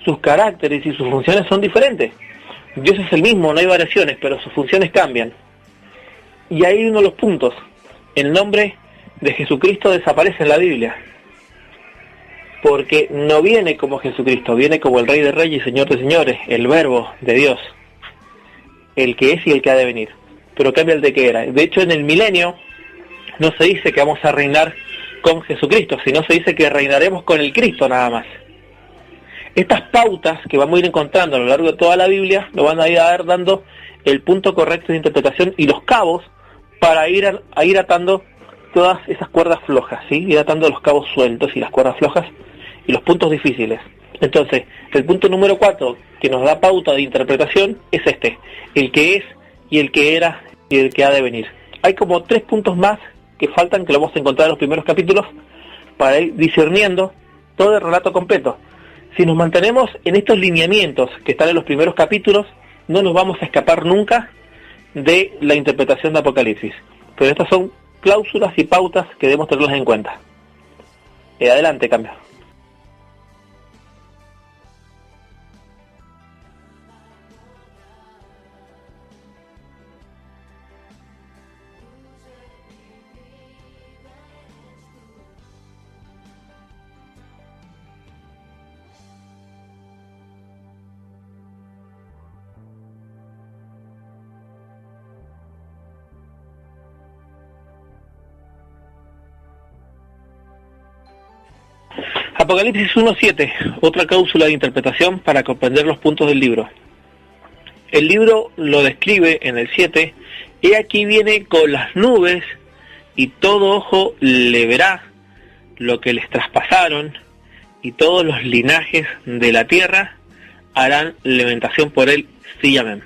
sus caracteres y sus funciones son diferentes. Dios es el mismo, no hay variaciones, pero sus funciones cambian. Y ahí uno de los puntos. El nombre de Jesucristo desaparece en la Biblia. Porque no viene como Jesucristo, viene como el Rey de Reyes y Señor de Señores, el Verbo de Dios. El que es y el que ha de venir. Pero cambia el de que era. De hecho, en el milenio no se dice que vamos a reinar con Jesucristo, sino se dice que reinaremos con el Cristo nada más. Estas pautas que vamos a ir encontrando a lo largo de toda la Biblia nos van a ir dando el punto correcto de interpretación y los cabos para ir atando todas esas cuerdas flojas, ¿sí? Ir atando los cabos sueltos y las cuerdas flojas y los puntos difíciles. Entonces, el punto número 4 que nos da pauta de interpretación es este: el que es y el que era y el que ha de venir. Hay como 3 puntos más que faltan, que lo vamos a encontrar en los primeros capítulos, para ir discerniendo todo el relato completo. Si nos mantenemos en estos lineamientos que están en los primeros capítulos, no nos vamos a escapar nunca de la interpretación de Apocalipsis. Pero estas son cláusulas y pautas que debemos tenerlas en cuenta. Adelante, cambio. Apocalipsis 1.7, otra cláusula de interpretación para comprender los puntos del libro. El libro lo describe en el 7, he aquí viene con las nubes, y todo ojo le verá lo que les traspasaron, y todos los linajes de la tierra harán lamentación por él, sí, amén.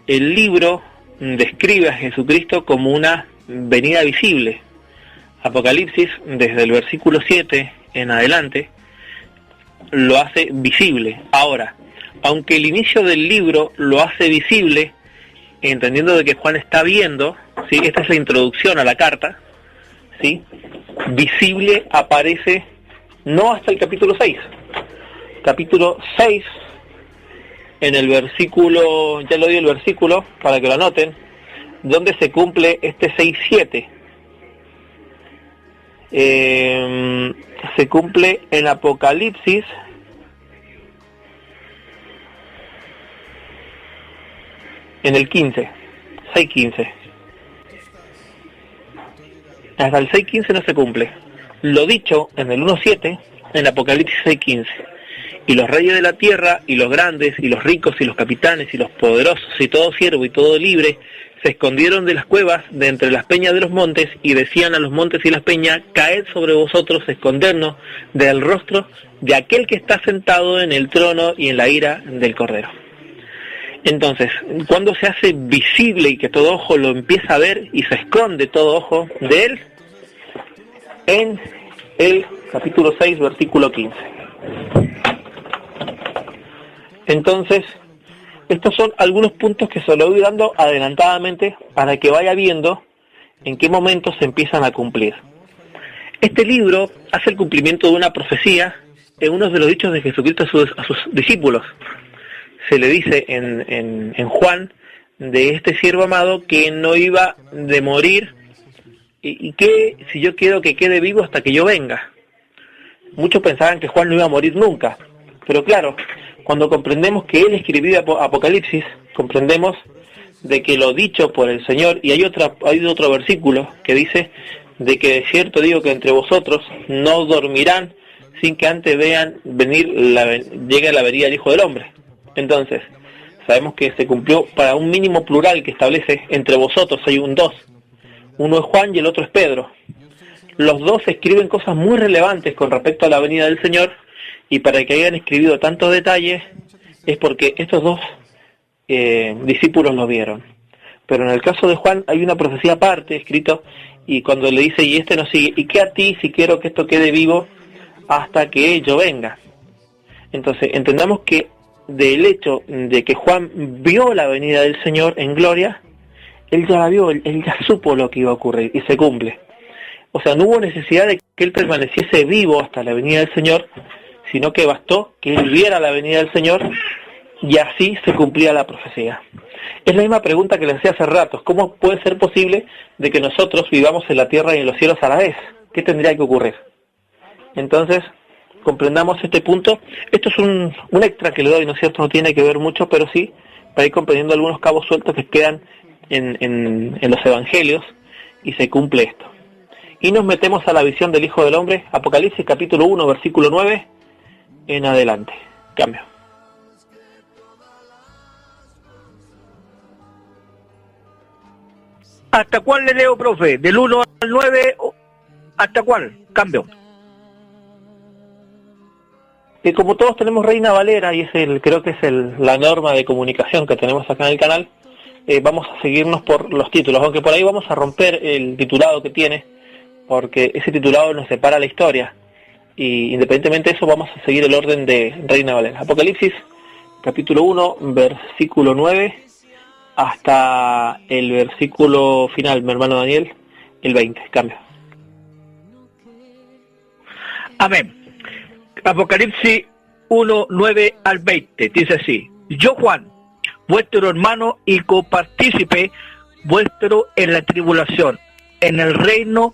El libro describe a Jesucristo como una venida visible. Apocalipsis, desde el versículo 7 en adelante, lo hace visible. Ahora, aunque el inicio del libro lo hace visible, entendiendo de que Juan está viendo, ¿sí? Esta es la introducción a la carta, ¿sí? Visible aparece no hasta el capítulo 6. Capítulo 6, en el versículo, ya lo di el versículo para que lo anoten, donde se cumple este 6.7. Se cumple en Apocalipsis en el 15, 6.15. Hasta el 6.15 no se cumple. Lo dicho en el 1.7, en Apocalipsis 6.15. Y los reyes de la tierra, y los grandes, y los ricos, y los capitanes, y los poderosos, y todo siervo, y todo libre, se escondieron de las cuevas, de entre las peñas de los montes, y decían a los montes y las peñas, caed sobre vosotros, escondernos del rostro de aquel que está sentado en el trono y en la ira del Cordero. Entonces, cuando se hace visible y que todo ojo lo empieza a ver y se esconde todo ojo de él, en el capítulo 6, versículo 15. Entonces, estos son algunos puntos que se lo voy dando adelantadamente para que vaya viendo en qué momentos se empiezan a cumplir. Este libro hace el cumplimiento de una profecía en uno de los dichos de Jesucristo a sus discípulos. Se le dice en Juan de este siervo amado que no iba de morir y que si yo quiero que quede vivo hasta que yo venga. Muchos pensaban que Juan no iba a morir nunca, pero claro, cuando comprendemos que él escribió Apocalipsis, comprendemos de que lo dicho por el Señor, y hay otro versículo que dice de que de cierto digo que entre vosotros no dormirán sin que antes vean llegue la venida del Hijo del Hombre. Entonces, sabemos que se cumplió para un mínimo plural que establece entre vosotros, hay un dos. Uno es Juan y el otro es Pedro. Los dos escriben cosas muy relevantes con respecto a la venida del Señor, y para que hayan escribido tantos detalles es porque estos dos discípulos lo vieron. Pero en el caso de Juan hay una profecía aparte escrito, y cuando le dice, y este nos sigue, y qué a ti si quiero que esto quede vivo hasta que yo venga. Entonces entendamos que del hecho de que Juan vio la venida del Señor en gloria, él ya la vio, él ya supo lo que iba a ocurrir, y se cumple. O sea, no hubo necesidad de que él permaneciese vivo hasta la venida del Señor, sino que bastó que él viera la venida del Señor y así se cumplía la profecía. Es la misma pregunta que les hacía hace rato: ¿cómo puede ser posible de que nosotros vivamos en la tierra y en los cielos a la vez? ¿Qué tendría que ocurrir? Entonces, comprendamos este punto. Esto es un extra que le doy, ¿no es cierto? No tiene que ver mucho, pero sí para ir comprendiendo algunos cabos sueltos que quedan en los evangelios, y se cumple esto. Y nos metemos a la visión del Hijo del Hombre, Apocalipsis capítulo 1, versículo 9 en adelante. Cambio. ¿Hasta cuál le leo, profe? ¿Del 1 al 9? ¿Hasta cuál? Cambio. Que como todos tenemos Reina Valera, y creo que es la norma de comunicación que tenemos acá en el canal, vamos a seguirnos por los títulos, aunque por ahí vamos a romper el titulado que tiene, porque ese titulado nos separa la historia, y independientemente de eso vamos a seguir el orden de Reina Valera. Apocalipsis capítulo 1, versículo 9 hasta el versículo final, mi hermano Daniel, el 20. Cambio. Amén. Apocalipsis 1, 9 al 20, dice así: Yo, Juan, vuestro hermano y copartícipe vuestro en la tribulación, en el reino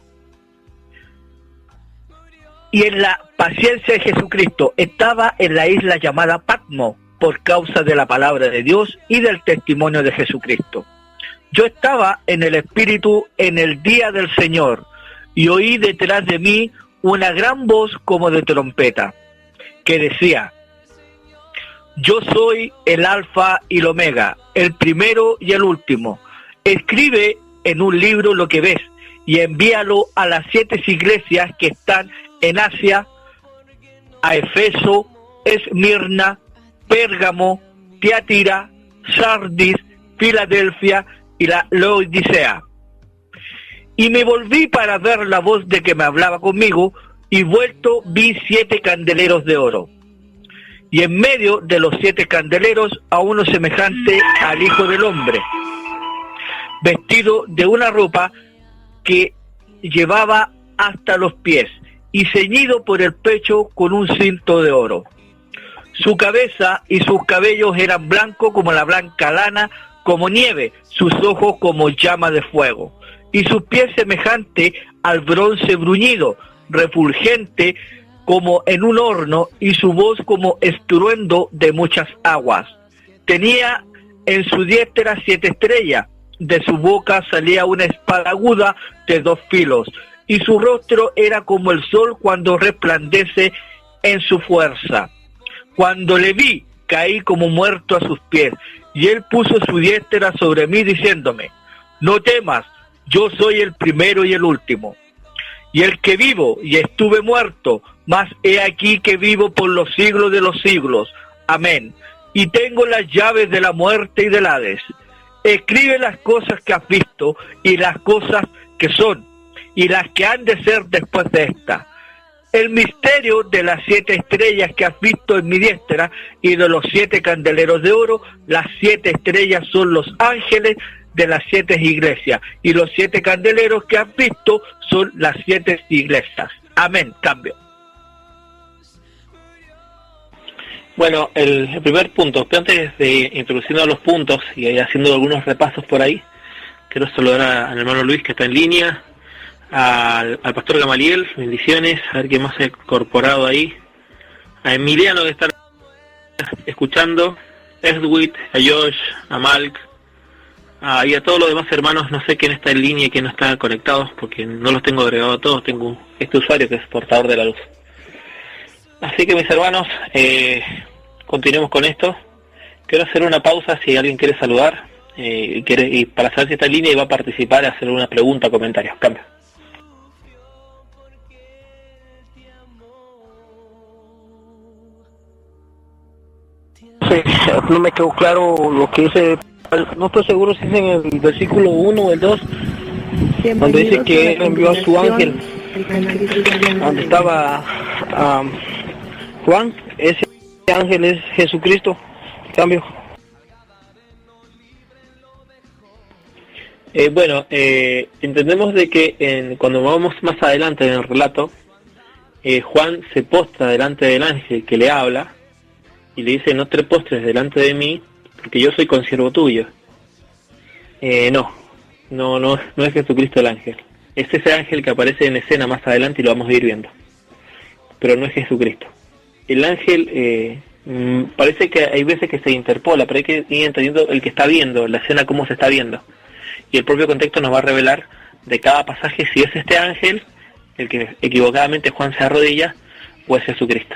y en la paciencia de Jesucristo, estaba en la isla llamada Patmos por causa de la palabra de Dios y del testimonio de Jesucristo. Yo estaba en el Espíritu en el día del Señor, y oí detrás de mí una gran voz como de trompeta, que decía: Yo soy el Alfa y el Omega, el primero y el último. Escribe en un libro lo que ves, y envíalo a las 7 iglesias que están en Asia, a Efeso, Esmirna, Pérgamo, Tiatira, Sardis, Filadelfia y la Laodicea. Y me volví para ver la voz de que me hablaba conmigo, y vuelto vi 7 candeleros de oro, y en medio de los 7 candeleros a uno semejante al Hijo del Hombre, vestido de una ropa que llevaba hasta los pies, y ceñido por el pecho con un cinto de oro. Su cabeza y sus cabellos eran blancos como la blanca lana, como nieve, sus ojos como llama de fuego, y sus pies semejante al bronce bruñido, refulgente como en un horno, y su voz como estruendo de muchas aguas. Tenía en su diestra 7 estrellas, de su boca salía una espada aguda de 2 filos, y su rostro era como el sol cuando resplandece en su fuerza. Cuando le vi, caí como muerto a sus pies, y él puso su diestra sobre mí diciéndome: No temas, yo soy el primero y el último, y el que vivo, y estuve muerto, mas he aquí que vivo por los siglos de los siglos. Amén. Y tengo las llaves de la muerte y del Hades. Escribe las cosas que has visto, y las cosas que son, y las que han de ser después de esta. El misterio de las 7 estrellas que has visto en mi diestra, y de los 7 candeleros de oro. Las 7 estrellas son los ángeles de las 7 iglesias, y los 7 candeleros que has visto son las 7 iglesias. Amén. Cambio. Bueno, el primer punto, que antes de introduciendo los puntos y haciendo algunos repasos por ahí, quiero saludar al hermano Luis, que está en línea, al pastor Gamaliel, bendiciones, a ver quién más se ha incorporado ahí, a Emiliano, que está escuchando, Edwin, a Josh, a Malk, y a todos los demás hermanos. No sé quién está en línea y quién no está conectado, porque no los tengo agregados a todos. Tengo este usuario que es portador de la luz. Así que, mis hermanos, continuemos con esto. Quiero hacer una pausa si alguien quiere saludar, y para saber si está en línea y va a participar, hacer una pregunta o comentario. Cambio. Sí, no me quedó claro lo que dice, no estoy seguro si es en el versículo 1 o el 2, donde dice que él envió a su ángel, donde estaba Juan. Ese ángel es Jesucristo. Cambio. Entendemos de que cuando vamos más adelante en el relato, Juan se postra delante del ángel que le habla y le dice: no te postres delante de mí porque yo soy consiervo tuyo. No es Jesucristo el ángel. Es ese ángel que aparece en escena más adelante y lo vamos a ir viendo, pero no es Jesucristo. El ángel parece que hay veces que se interpola, pero hay que ir entendiendo el que está viendo la escena, cómo se está viendo, y el propio contexto nos va a revelar de cada pasaje si es este ángel el que equivocadamente Juan se arrodilla o es Jesucristo.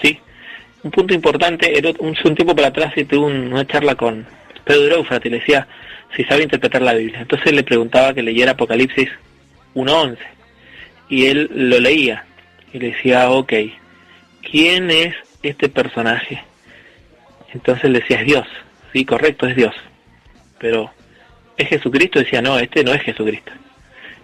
¿Sí? Un punto importante, un tiempo para atrás tuve una charla con Pedro Eufrat y le decía si sabe interpretar la Biblia. Entonces le preguntaba que leyera Apocalipsis 1:11 y él lo leía y le decía: ok, ¿quién es este personaje? Entonces le decía: es Dios. Sí, correcto, es Dios. Pero ¿es Jesucristo? Decía: no, este no es Jesucristo.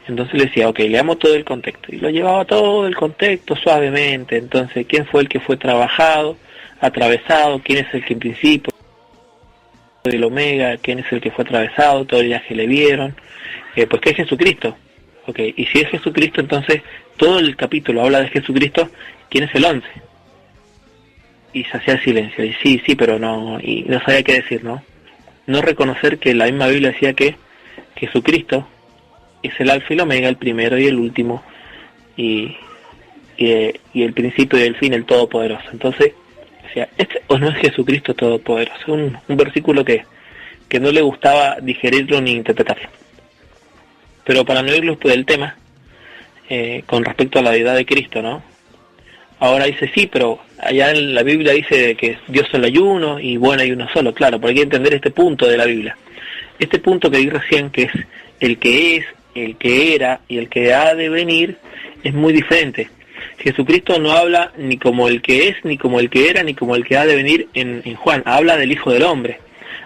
Entonces le decía: ok, leamos todo el contexto. Y lo llevaba todo el contexto suavemente. Entonces, ¿quién fue el que fue trabajado, atravesado? ¿Quién es el que en principio del Omega? ¿Quién es el que fue atravesado? Todo el viaje le vieron. Pues que es Jesucristo. Ok, y si es Jesucristo, entonces todo el capítulo habla de Jesucristo. ¿Quién es el 11? Y se hacía silencio. Y sí, pero no, y no sabía qué decir, ¿no? No reconocer que la misma Biblia decía que Jesucristo es el alfa y el omega, el primero y el último, y el principio y el fin, el todopoderoso. Entonces, decía, ¿este o no es Jesucristo todopoderoso? Un versículo que no le gustaba digerirlo ni interpretarlo. Pero para no irnos del tema, con respecto a la deidad de Cristo, ¿no? Ahora dice: sí, pero allá en la Biblia dice que Dios solo hay uno, y bueno, hay uno solo. Claro, pero hay que entender este punto de la Biblia. Este punto que di recién, que es, el que era y el que ha de venir, es muy diferente. Jesucristo no habla ni como el que es, ni como el que era, ni como el que ha de venir en Juan. Habla del Hijo del Hombre,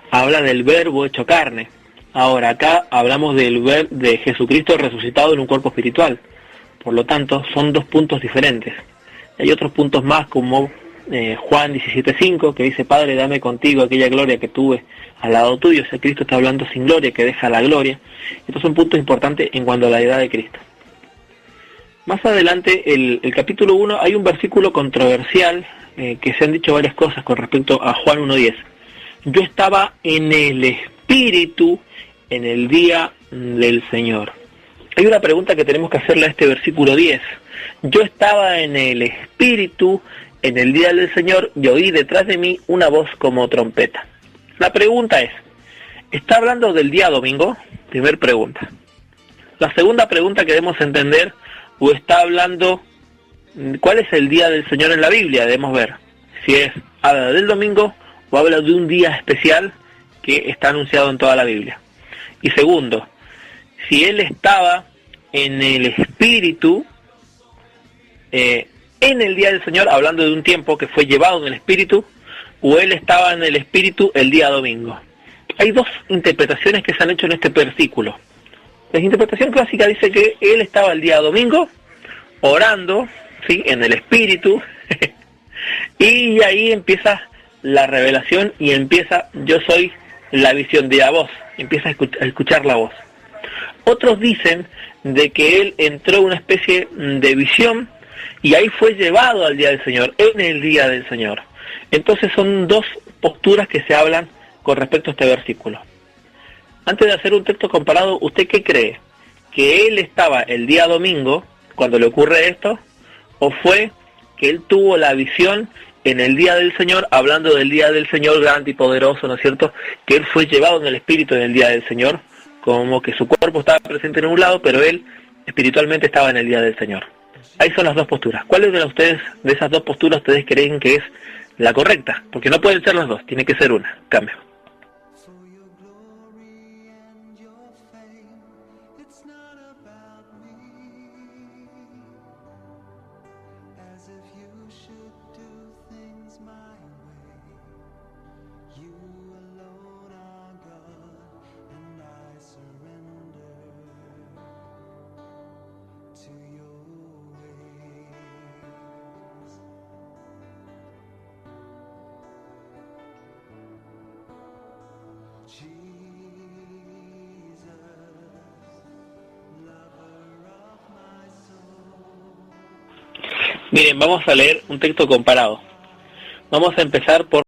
habla del Verbo hecho carne. Ahora acá hablamos de Jesucristo resucitado en un cuerpo espiritual. Por lo tanto, son dos puntos diferentes. Hay otros puntos más, como Juan 17:5, que dice: Padre, dame contigo aquella gloria que tuve al lado tuyo. O sea, Cristo está hablando sin gloria, que deja la gloria. Estos son puntos importantes en cuanto a la deidad de Cristo. Más adelante, el capítulo 1, hay un versículo controversial, que se han dicho varias cosas con respecto a Juan 1:10. Yo estaba en el Espíritu en el día del Señor. Hay una pregunta que tenemos que hacerle a este versículo 10. Yo estaba en el Espíritu en el día del Señor y oí detrás de mí una voz como trompeta. La pregunta es: ¿está hablando del día domingo? Primer pregunta. La segunda pregunta que debemos entender: ¿o está hablando cuál es el día del Señor en la Biblia? Debemos ver si habla del domingo o habla de un día especial que está anunciado en toda la Biblia. Y segundo, si él estaba en el Espíritu en el día del Señor, hablando de un tiempo que fue llevado en el Espíritu, o él estaba en el Espíritu el día domingo. Hay dos interpretaciones que se han hecho en este versículo. La interpretación clásica dice que él estaba el día domingo orando, ¿sí?, en el Espíritu, y ahí empieza la revelación y empieza: yo soy la visión de la voz, empieza a escuchar la voz. Otros dicen de que él entró en una especie de visión y ahí fue llevado al día del Señor, en el día del Señor. Entonces son dos posturas que se hablan con respecto a este versículo. Antes de hacer un texto comparado, ¿usted qué cree? ¿Que él estaba el día domingo cuando le ocurre esto? ¿O fue que él tuvo la visión en el día del Señor, hablando del día del Señor grande y poderoso, ¿no es cierto?, que él fue llevado en el Espíritu en el día del Señor, como que su cuerpo estaba presente en un lado, pero él espiritualmente estaba en el día del Señor? Ahí son las dos posturas. ¿Cuáles de esas dos posturas ustedes creen que es la correcta? Porque no pueden ser las dos, tiene que ser una. Cambio. Miren, vamos a leer un texto comparado. Vamos a empezar por